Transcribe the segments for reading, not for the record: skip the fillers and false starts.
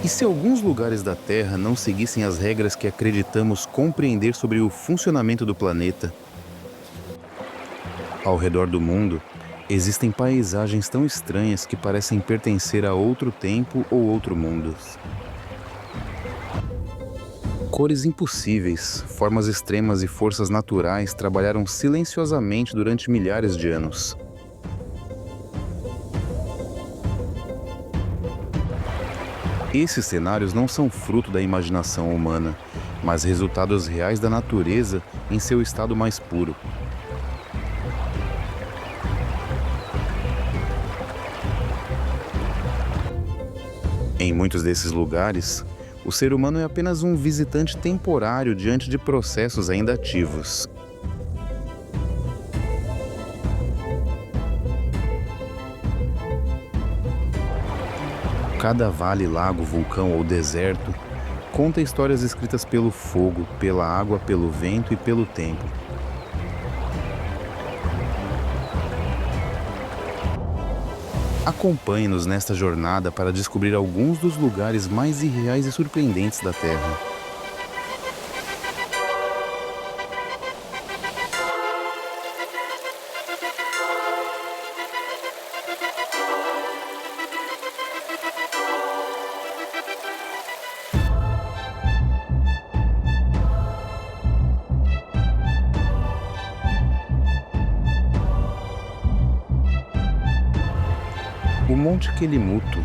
E se alguns lugares da Terra não seguissem as regras que acreditamos compreender sobre o funcionamento do planeta? Ao redor do mundo, existem paisagens tão estranhas que parecem pertencer a outro tempo ou outro mundo. Cores impossíveis, formas extremas e forças naturais trabalharam silenciosamente durante milhares de anos. Esses cenários não são fruto da imaginação humana, mas resultados reais da natureza em seu estado mais puro. Em muitos desses lugares, o ser humano é apenas um visitante temporário diante de processos ainda ativos. Cada vale, lago, vulcão ou deserto conta histórias escritas pelo fogo, pela água, pelo vento e pelo tempo. Acompanhe-nos nesta jornada para descobrir alguns dos lugares mais irreais e surpreendentes da Terra. O Monte Kelimutu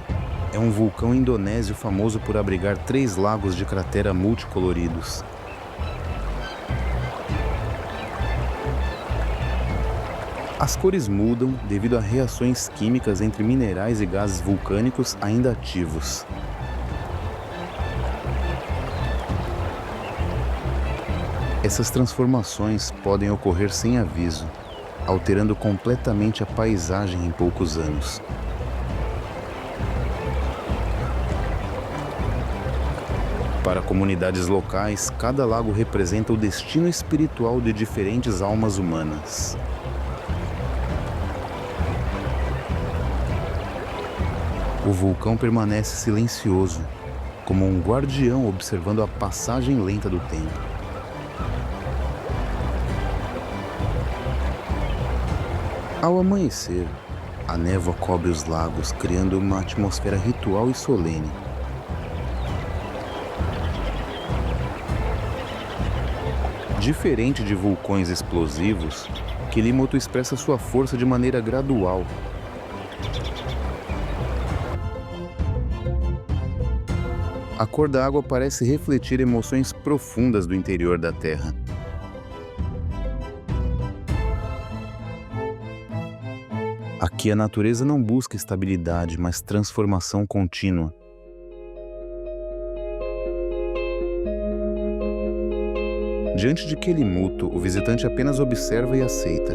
é um vulcão indonésio famoso por abrigar 3 lagos de cratera multicoloridos. As cores mudam devido a reações químicas entre minerais e gases vulcânicos ainda ativos. Essas transformações podem ocorrer sem aviso, alterando completamente a paisagem em poucos anos. Para comunidades locais, cada lago representa o destino espiritual de diferentes almas humanas. O vulcão permanece silencioso, como um guardião observando a passagem lenta do tempo. Ao amanhecer, a névoa cobre os lagos, criando uma atmosfera ritual e solene. Diferente de vulcões explosivos, Kelimutu expressa sua força de maneira gradual. A cor da água parece refletir emoções profundas do interior da Terra. Aqui a natureza não busca estabilidade, mas transformação contínua. Diante de Kelimutu, o visitante apenas observa e aceita.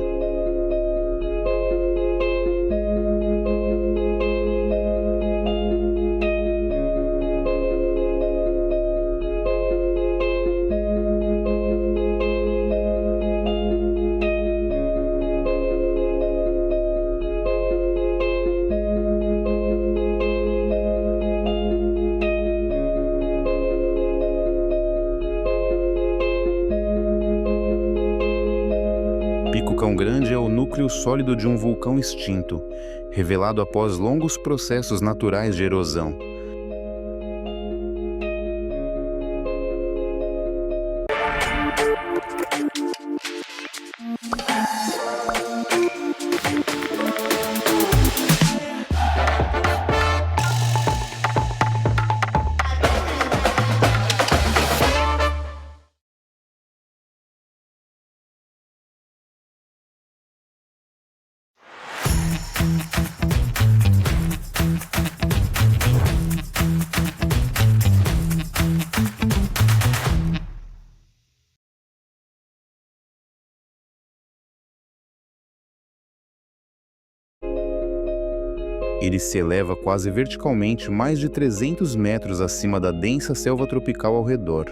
Pico Cão Grande é o núcleo sólido de um vulcão extinto, revelado após longos processos naturais de erosão. Ele se eleva quase verticalmente mais de 300 metros acima da densa selva tropical ao redor.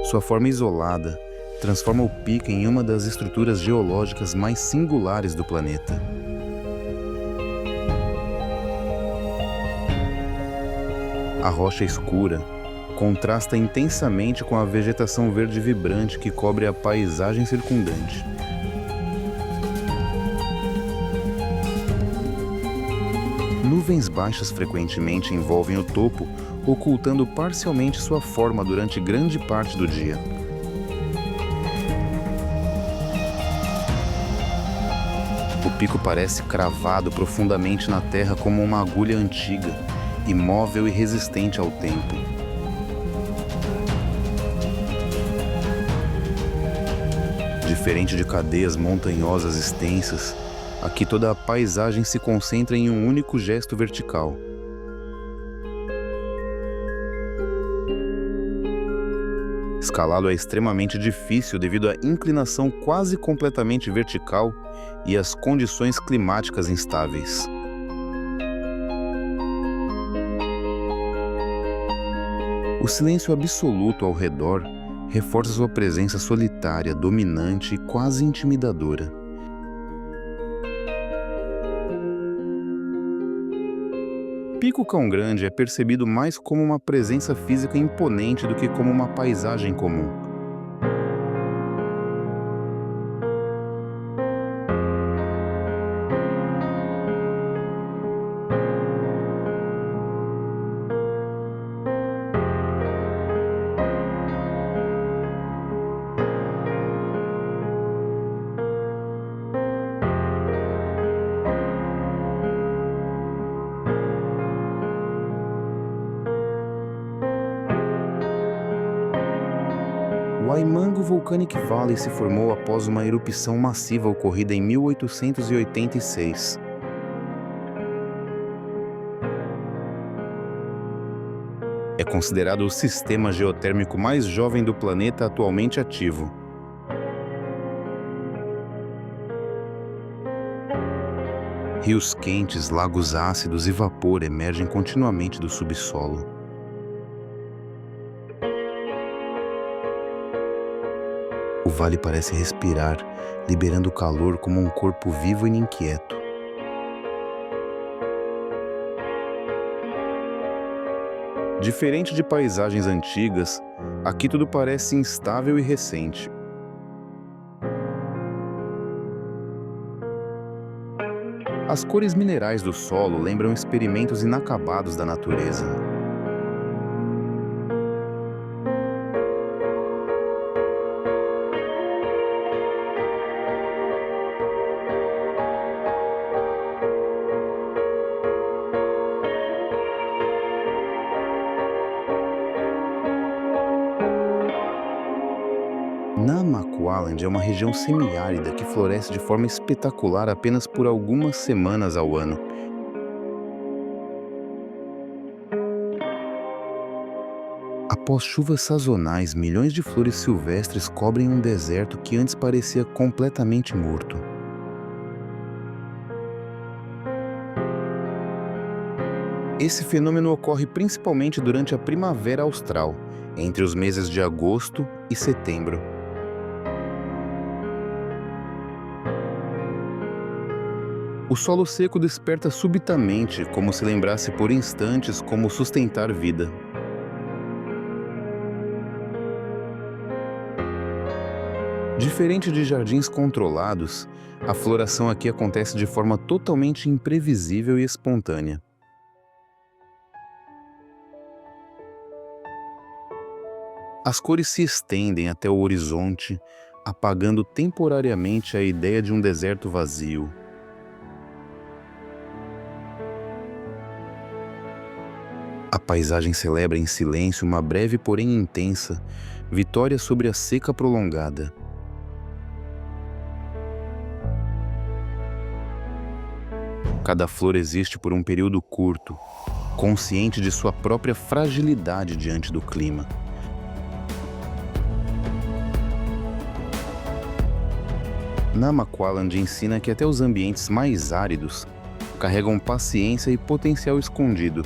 Sua forma isolada transforma o pico em uma das estruturas geológicas mais singulares do planeta. A rocha escura contrasta intensamente com a vegetação verde vibrante que cobre a paisagem circundante. Nuvens baixas frequentemente envolvem o topo, ocultando parcialmente sua forma durante grande parte do dia. O pico parece cravado profundamente na terra como uma agulha antiga, imóvel e resistente ao tempo. Diferente de cadeias montanhosas extensas, aqui toda a paisagem se concentra em um único gesto vertical. Escalá-lo é extremamente difícil devido à inclinação quase completamente vertical e às condições climáticas instáveis. O silêncio absoluto ao redor reforça sua presença solitária, dominante e quase intimidadora. Pico Cão Grande é percebido mais como uma presença física imponente do que como uma paisagem comum. O Waimango Volcanic Valley se formou após uma erupção massiva ocorrida em 1886. É considerado o sistema geotérmico mais jovem do planeta atualmente ativo. Rios quentes, lagos ácidos e vapor emergem continuamente do subsolo. O vale parece respirar, liberando calor como um corpo vivo e inquieto. Diferente de paisagens antigas, aqui tudo parece instável e recente. As cores minerais do solo lembram experimentos inacabados da natureza. Namaqualand é uma região semiárida que floresce de forma espetacular apenas por algumas semanas ao ano. Após chuvas sazonais, milhões de flores silvestres cobrem um deserto que antes parecia completamente morto. Esse fenômeno ocorre principalmente durante a primavera austral, entre os meses de agosto e setembro. O solo seco desperta subitamente, como se lembrasse por instantes como sustentar vida. Diferente de jardins controlados, a floração aqui acontece de forma totalmente imprevisível e espontânea. As cores se estendem até o horizonte, apagando temporariamente a ideia de um deserto vazio. A paisagem celebra em silêncio uma breve, porém intensa, vitória sobre a seca prolongada. Cada flor existe por um período curto, consciente de sua própria fragilidade diante do clima. Namaqualand ensina que até os ambientes mais áridos carregam paciência e potencial escondido.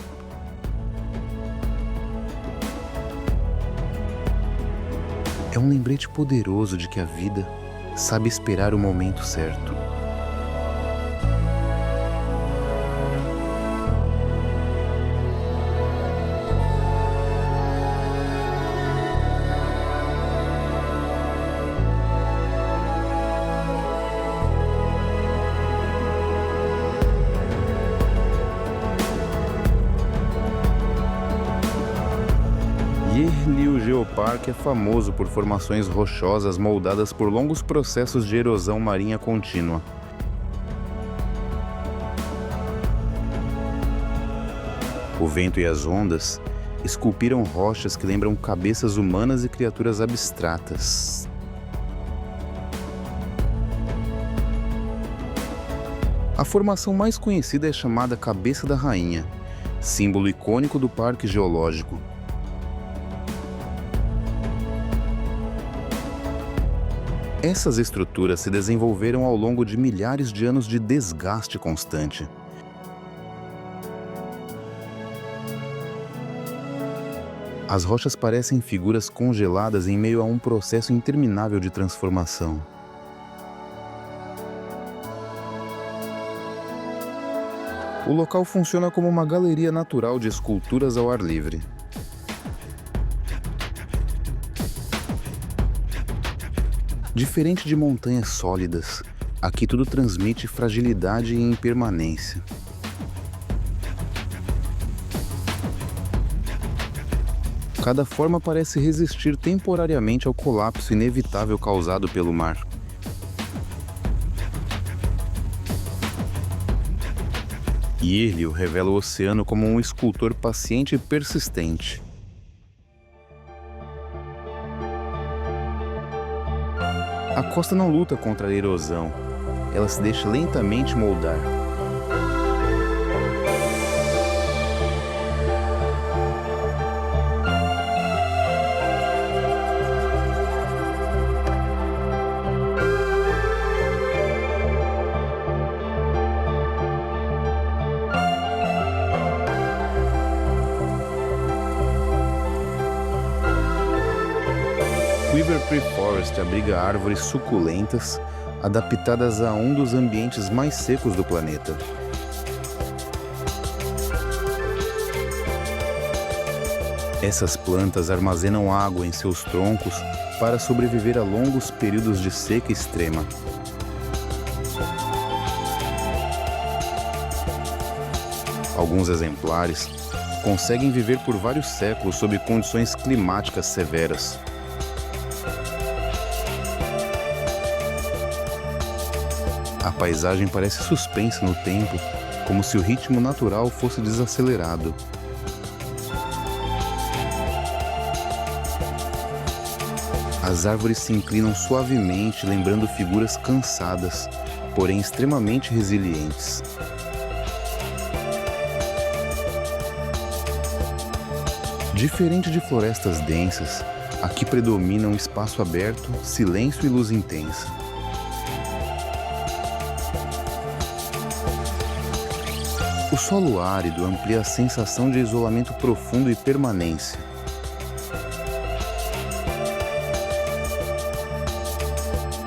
É um lembrete poderoso de que a vida sabe esperar o momento certo. Rio Geoparque é famoso por formações rochosas moldadas por longos processos de erosão marinha contínua. O vento e as ondas esculpiram rochas que lembram cabeças humanas e criaturas abstratas. A formação mais conhecida é chamada Cabeça da Rainha, símbolo icônico do Parque Geológico. Essas estruturas se desenvolveram ao longo de milhares de anos de desgaste constante. As rochas parecem figuras congeladas em meio a um processo interminável de transformação. O local funciona como uma galeria natural de esculturas ao ar livre. Diferente de montanhas sólidas, aqui tudo transmite fragilidade e impermanência. Cada forma parece resistir temporariamente ao colapso inevitável causado pelo mar. Irlio revela o oceano como um escultor paciente e persistente. A costa não luta contra a erosão, ela se deixa lentamente moldar. Quiver Tree Forest abriga árvores suculentas adaptadas a um dos ambientes mais secos do planeta. Essas plantas armazenam água em seus troncos para sobreviver a longos períodos de seca extrema. Alguns exemplares conseguem viver por vários séculos sob condições climáticas severas. A paisagem parece suspensa no tempo, como se o ritmo natural fosse desacelerado. As árvores se inclinam suavemente, lembrando figuras cansadas, porém extremamente resilientes. Diferente de florestas densas, aqui predomina um espaço aberto, silêncio e luz intensa. O solo árido amplia a sensação de isolamento profundo e permanência.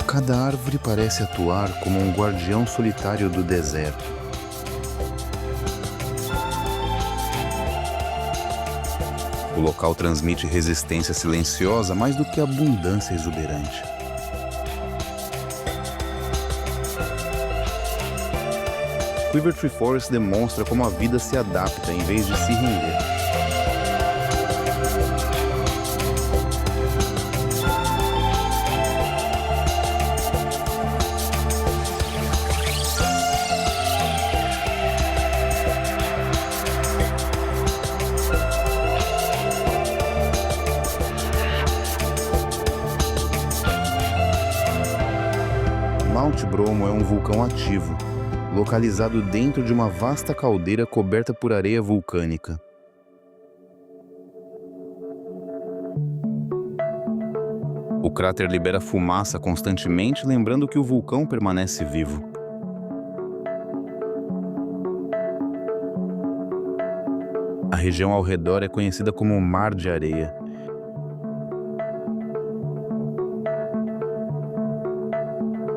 Cada árvore parece atuar como um guardião solitário do deserto. O local transmite resistência silenciosa mais do que abundância exuberante. Quiver Tree Forest demonstra como a vida se adapta em vez de se render. Mount Bromo é um vulcão ativo, localizado dentro de uma vasta caldeira coberta por areia vulcânica. O cráter libera fumaça constantemente, lembrando que o vulcão permanece vivo. A região ao redor é conhecida como Mar de Areia.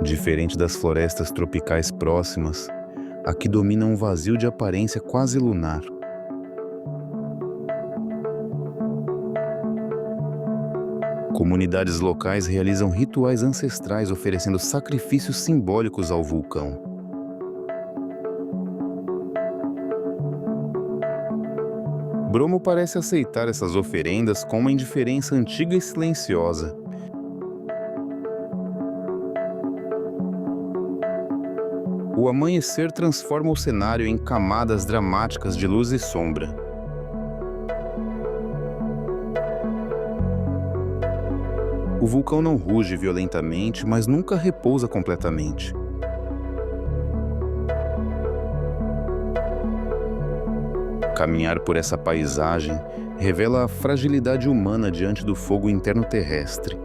Diferente das florestas tropicais próximas, aqui domina um vazio de aparência quase lunar. Comunidades locais realizam rituais ancestrais oferecendo sacrifícios simbólicos ao vulcão. Bromo parece aceitar essas oferendas com uma indiferença antiga e silenciosa. O amanhecer transforma o cenário em camadas dramáticas de luz e sombra. O vulcão não ruge violentamente, mas nunca repousa completamente. Caminhar por essa paisagem revela a fragilidade humana diante do fogo interno terrestre.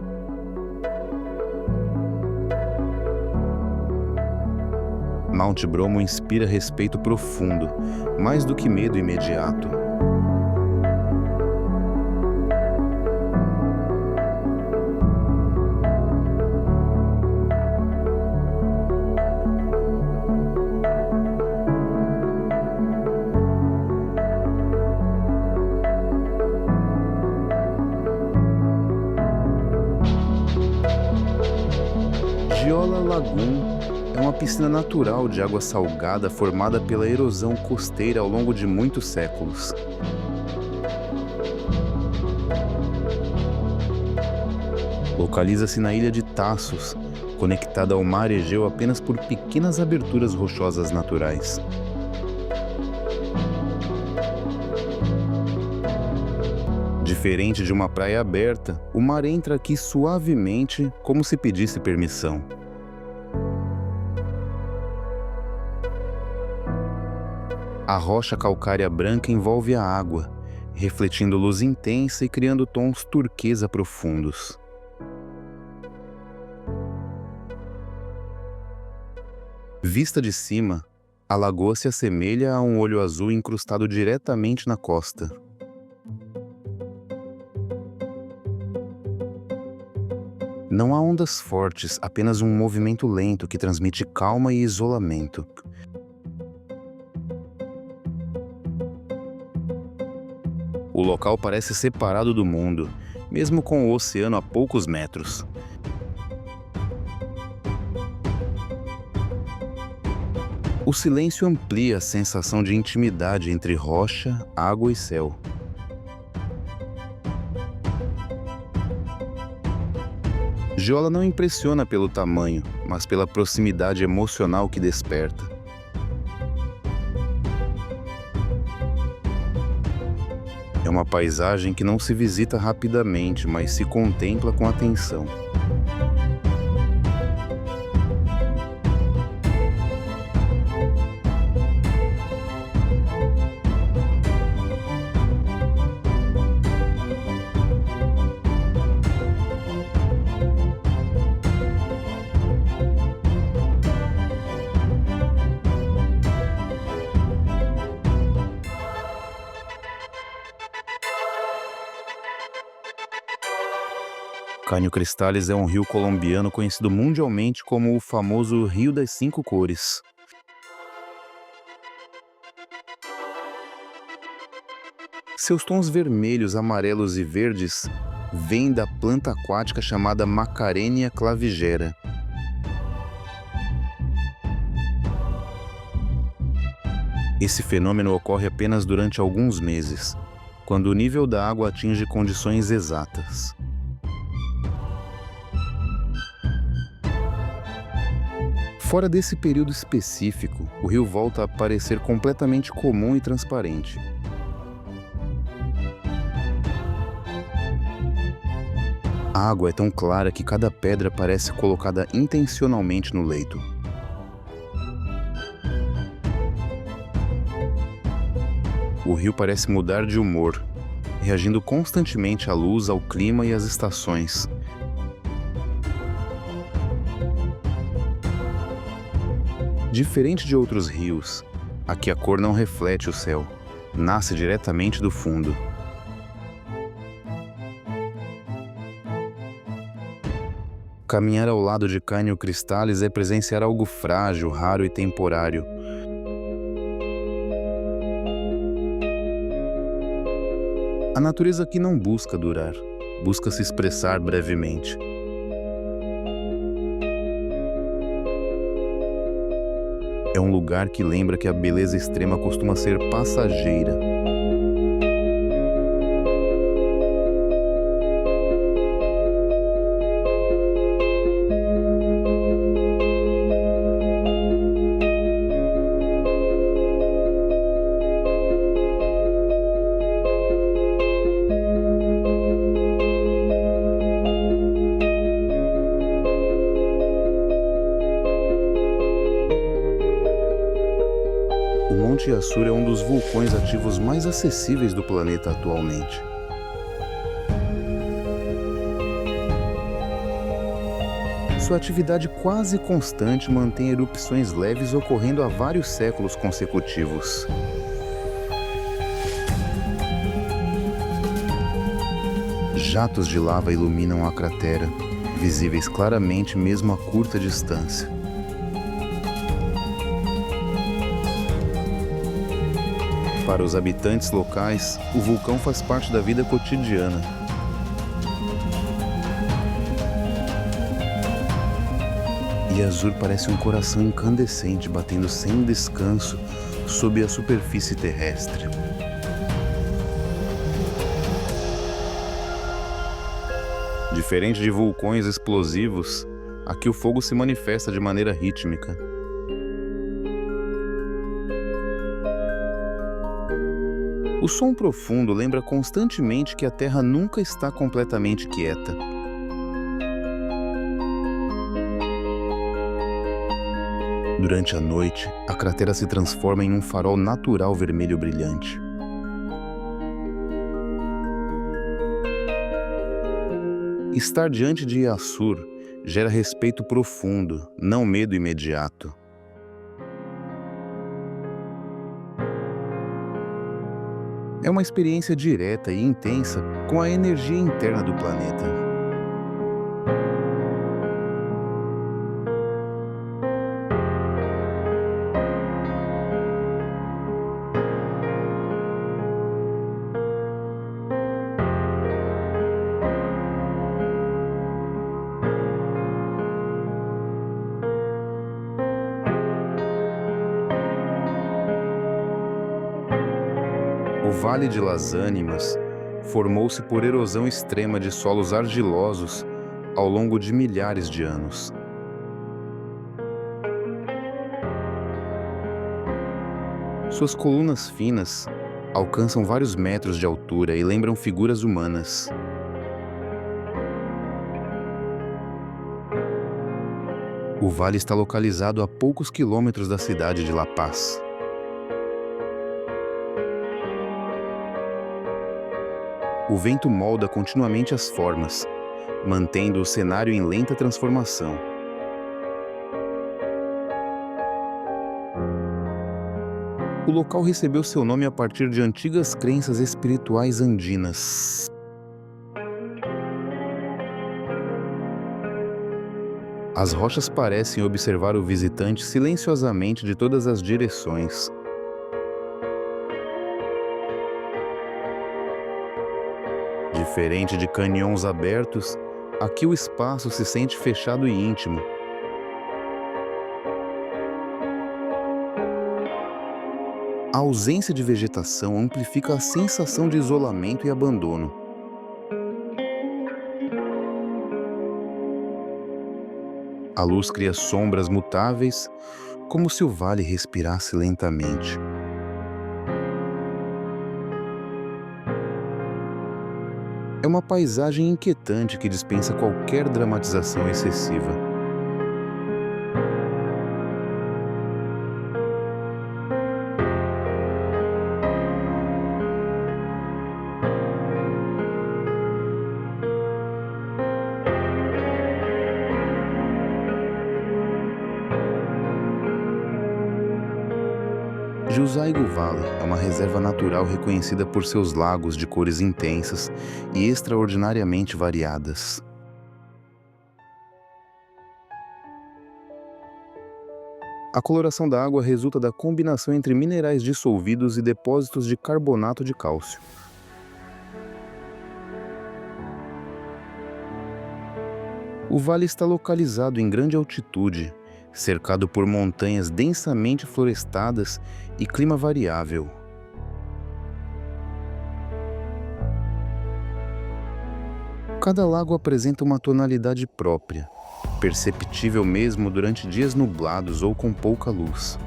Monte Bromo inspira respeito profundo, mais do que medo imediato. Giola Lagoon é uma piscina natural de água salgada formada pela erosão costeira ao longo de muitos séculos. Localiza-se na ilha de Taços, conectada ao mar Egeu apenas por pequenas aberturas rochosas naturais. Diferente de uma praia aberta, o mar entra aqui suavemente, como se pedisse permissão. A rocha calcária branca envolve a água, refletindo luz intensa e criando tons turquesa profundos. Vista de cima, a lagoa se assemelha a um olho azul incrustado diretamente na costa. Não há ondas fortes, apenas um movimento lento que transmite calma e isolamento. O local parece separado do mundo, mesmo com o oceano a poucos metros. O silêncio amplia a sensação de intimidade entre rocha, água e céu. Giola não impressiona pelo tamanho, mas pela proximidade emocional que desperta. É uma paisagem que não se visita rapidamente, mas se contempla com atenção. Caño Cristales é um rio colombiano conhecido mundialmente como o famoso Rio das Cinco Cores. Seus tons vermelhos, amarelos e verdes vêm da planta aquática chamada Macarenia clavigera. Esse fenômeno ocorre apenas durante alguns meses, quando o nível da água atinge condições exatas. Fora desse período específico, o rio volta a parecer completamente comum e transparente. A água é tão clara que cada pedra parece colocada intencionalmente no leito. O rio parece mudar de humor, reagindo constantemente à luz, ao clima e às estações. Diferente de outros rios, aqui a cor não reflete o céu, nasce diretamente do fundo. Caminhar ao lado de Caño Cristales é presenciar algo frágil, raro e temporário. A natureza aqui não busca durar, busca se expressar brevemente. É um lugar que lembra que a beleza extrema costuma ser passageira. O Monte Yasur é um dos vulcões ativos mais acessíveis do planeta atualmente. Sua atividade quase constante mantém erupções leves ocorrendo há vários séculos consecutivos. Jatos de lava iluminam a cratera, visíveis claramente mesmo a curta distância. Para os habitantes locais, o vulcão faz parte da vida cotidiana. Yasur parece um coração incandescente batendo sem descanso sob a superfície terrestre. Diferente de vulcões explosivos, aqui o fogo se manifesta de maneira rítmica. O som profundo lembra constantemente que a Terra nunca está completamente quieta. Durante a noite, a cratera se transforma em um farol natural vermelho brilhante. Estar diante de Yasur gera respeito profundo, não medo imediato. É uma experiência direta e intensa com a energia interna do planeta. O Vale de Las Ânimas formou-se por erosão extrema de solos argilosos ao longo de milhares de anos. Suas colunas finas alcançam vários metros de altura e lembram figuras humanas. O vale está localizado a poucos quilômetros da cidade de La Paz. O vento molda continuamente as formas, mantendo o cenário em lenta transformação. O local recebeu seu nome a partir de antigas crenças espirituais andinas. As rochas parecem observar o visitante silenciosamente de todas as direções. Diferente de canyons abertos, aqui o espaço se sente fechado e íntimo. A ausência de vegetação amplifica a sensação de isolamento e abandono. A luz cria sombras mutáveis, como se o vale respirasse lentamente. É uma paisagem inquietante que dispensa qualquer dramatização excessiva. Josaigo Valley é uma reserva natural reconhecida por seus lagos de cores intensas e extraordinariamente variadas. A coloração da água resulta da combinação entre minerais dissolvidos e depósitos de carbonato de cálcio. O vale está localizado em grande altitude, cercado por montanhas densamente florestadas e clima variável. Cada lago apresenta uma tonalidade própria, perceptível mesmo durante dias nublados ou com pouca luz.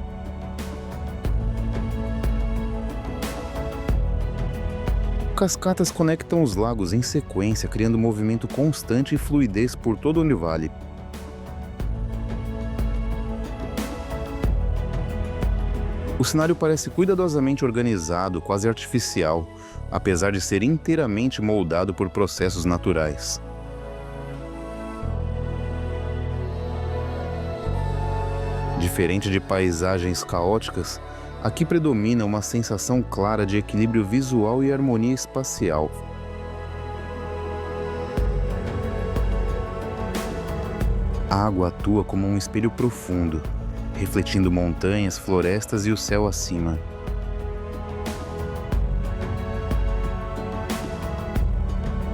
Cascatas conectam os lagos em sequência, criando movimento constante e fluidez por todo o vale. O cenário parece cuidadosamente organizado, quase artificial, apesar de ser inteiramente moldado por processos naturais. Diferente de paisagens caóticas, aqui predomina uma sensação clara de equilíbrio visual e harmonia espacial. A água atua como um espelho profundo, refletindo montanhas, florestas e o céu acima.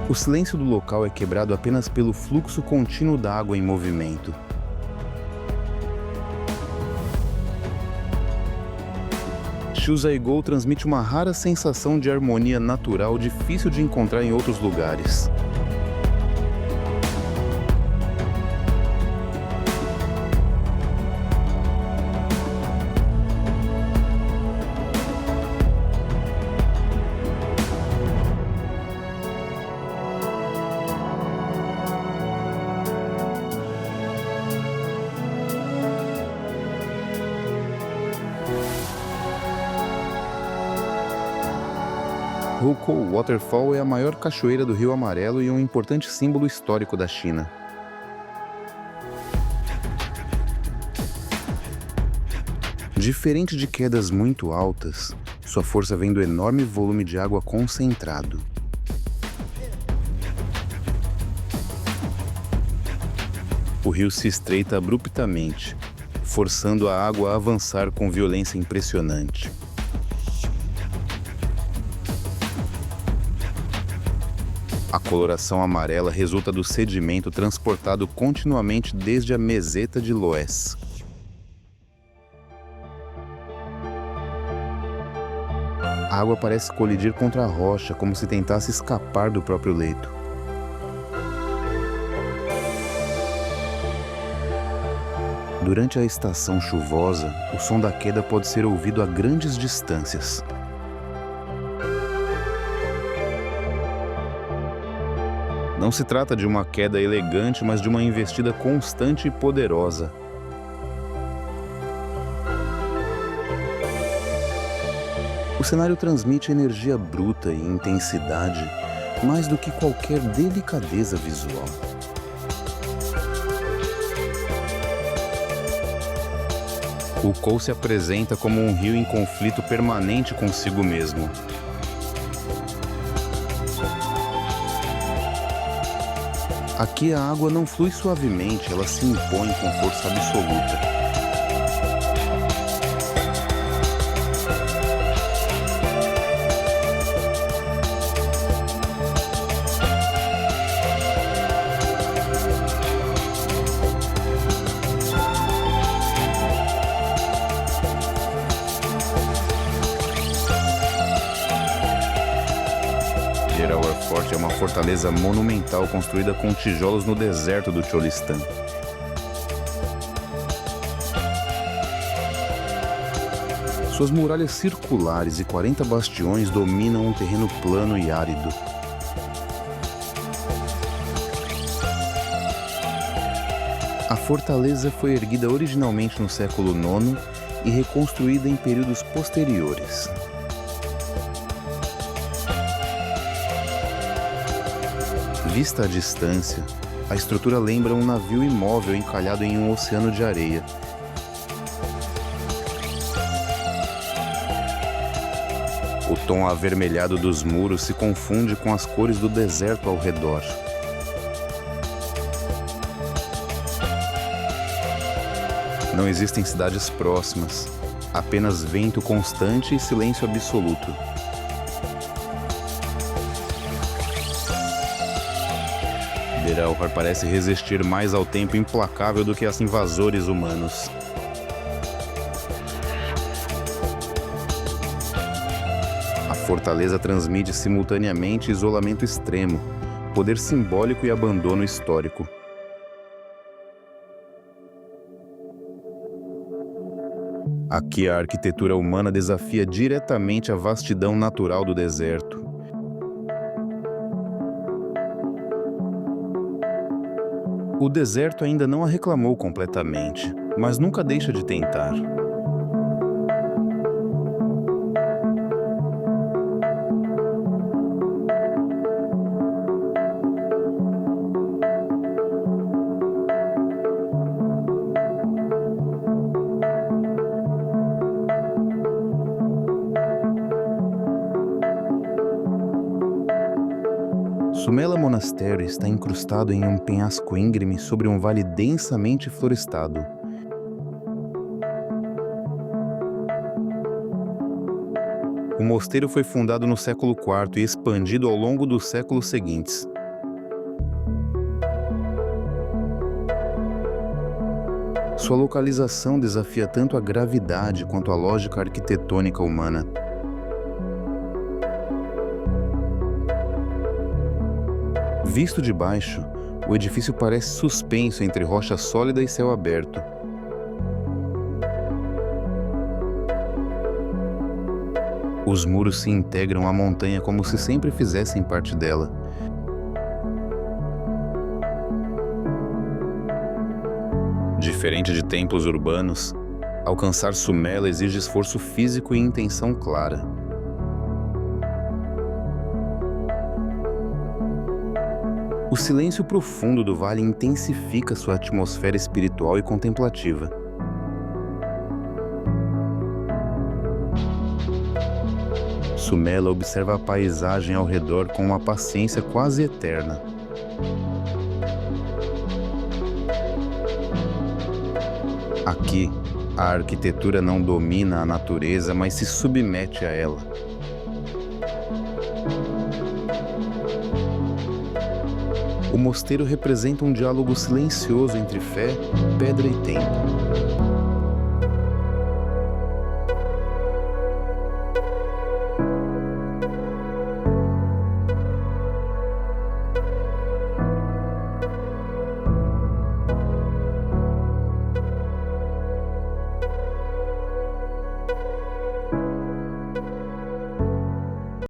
O silêncio do local é quebrado apenas pelo fluxo contínuo da água em movimento. Chuzaigou transmite uma rara sensação de harmonia natural difícil de encontrar em outros lugares. Hukou Waterfall é a maior cachoeira do Rio Amarelo e um importante símbolo histórico da China. Diferente de quedas muito altas, sua força vem do enorme volume de água concentrado. O rio se estreita abruptamente, forçando a água a avançar com violência impressionante. A coloração amarela resulta do sedimento transportado continuamente desde a meseta de Loess. A água parece colidir contra a rocha, como se tentasse escapar do próprio leito. Durante a estação chuvosa, o som da queda pode ser ouvido a grandes distâncias. Não se trata de uma queda elegante, mas de uma investida constante e poderosa. O cenário transmite energia bruta e intensidade, mais do que qualquer delicadeza visual. O Hukou se apresenta como um rio em conflito permanente consigo mesmo. Aqui a água não flui suavemente, ela se impõe com força absoluta. Jerawer Fort é uma fortaleza monumental construída com tijolos no deserto do Cholistan. Suas muralhas circulares e 40 bastiões dominam um terreno plano e árido. A fortaleza foi erguida originalmente no século IX e reconstruída em períodos posteriores. Vista à distância, a estrutura lembra um navio imóvel encalhado em um oceano de areia. O tom avermelhado dos muros se confunde com as cores do deserto ao redor. Não existem cidades próximas, apenas vento constante e silêncio absoluto. Beralhar parece resistir mais ao tempo implacável do que os invasores humanos. A fortaleza transmite simultaneamente isolamento extremo, poder simbólico e abandono histórico. Aqui a arquitetura humana desafia diretamente a vastidão natural do deserto. O deserto ainda não a reclamou completamente, mas nunca deixa de tentar. Sumela Monastério está incrustado em um penhasco íngreme sobre um vale densamente florestado. O mosteiro foi fundado no século IV e expandido ao longo dos séculos seguintes. Sua localização desafia tanto a gravidade quanto a lógica arquitetônica humana. Visto de baixo, o edifício parece suspenso entre rocha sólida e céu aberto. Os muros se integram à montanha como se sempre fizessem parte dela. Diferente de templos urbanos, alcançar Sumela exige esforço físico e intenção clara. O silêncio profundo do vale intensifica sua atmosfera espiritual e contemplativa. Sumela observa a paisagem ao redor com uma paciência quase eterna. Aqui, a arquitetura não domina a natureza, mas se submete a ela. O mosteiro representa um diálogo silencioso entre fé, pedra e tempo.